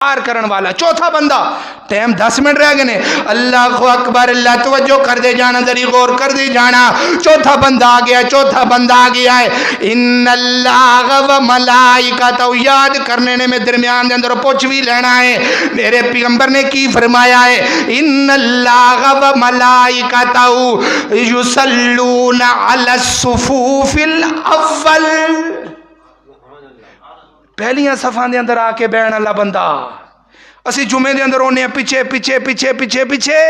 پار کرن والا چوتھا بندہ ٹائم 10 منٹ رہ گئے اللہ اکبر اللہ توجہ کر دے جانا ذری غور کر دے جانا چوتھا بندہ آ گیا ہے ان اللہ و ملائکۃ یاد کرنے نے میں درمیان دے اندر پوچھ بھی لینا ہے میرے پیغمبر نے کی فرمایا ہے ان اللہ و ملائکۃ یصلون علی الصفوف الاول پہلیاں صفاں دے اندر آ کے بیٹھن والا بندہ اسی جمعے دے اندر ہونے پیچھے پیچھے پیچھے پیچھے پیچھے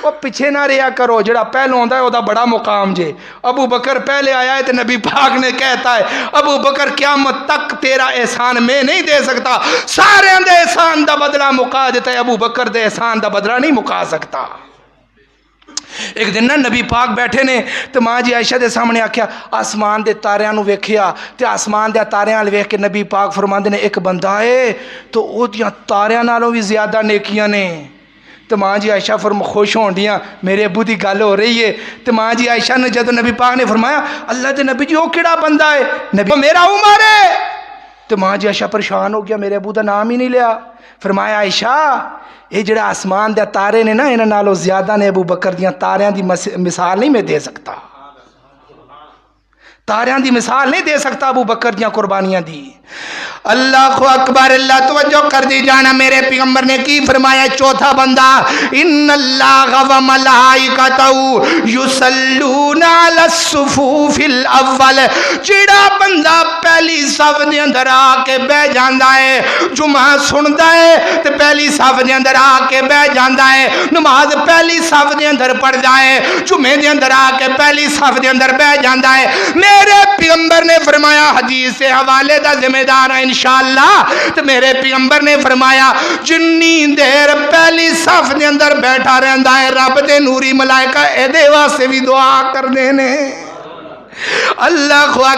وہ پیچھے نہ رہا کرو جڑا پہلو ہوندا ہے او دا بڑا مقام جے ابو بکر پہلے آیا ہے تو نبی پاک نے کہتا ہے ابو بکر قیامت تک تیرا احسان میں نہیں دے سکتا سارے دے احسان دا بدلہ مکا دیتا ہے ابو بکر دے احسان دا بدلہ نہیں مکا سکتا ایک دن نا نبی پاک بیٹھے نے تو ماں جی عائشہ دے سامنے آکھیا آسمان دے تاریاں نو ویکھیا تے آسمان دے تاریاں ال ویکھ کے نبی پاک فرماندے نے ایک بندہ ہے تو او دیاں تاریاں نالوں بھی زیادہ نیکیاں نے تو ماں جی عائشہ خوش ہون دیاں میرے ابو دی گل ہو رہی ہے تو ماں جی عائشہ نے جدو نبی پاک نے فرمایا اللہ دے نبی جی او کیڑا بندہ ہے نبی میرا عمر ہے تو ماں جی عائشہ پریشان ہو گیا میرے ابو دا نام ہی نہیں لیا فرمایا عائشہ یہ جڑا آسمان دے تارے نے نا انہاں نالوں زیادہ نے ابو بکر دیاں تاریاں دی مثال نہیں میں دے سکتا تاریاں دی مثال نہیں دے سکتا ابو بکر دیاں قربانیاں دی اللہ اکبر اللہ توجہ کر دی جانا میرے پیغمبر نے کی فرمایا چوتھا بندہ ان اللہ و ملائکۃ یصلون علی الصفوف الاول جڑا بندہ پہلی صف دے اندر آ کے بیٹھ جاندا ہے جمعہ سندا ہے تے پہلی صف دے اندر آ کے بیٹھ جاندا ہے نماز پہلی صف دے اندر پڑھدا ہے جمعے دے اندر آ کے پہلی صف دے اندر بیٹھ جاندا ہے میرے پیغمبر نے فرمایا حدیث سے حوالے دا ذمہ دار ہے انشاءاللہ تو میرے پیغمبر نے فرمایا جنی دیر پہلی صف دے اندر بیٹھا رہندا ہے رب دے نوری ملائکہ اے دے واسطے بھی دعا کر دینے اللہ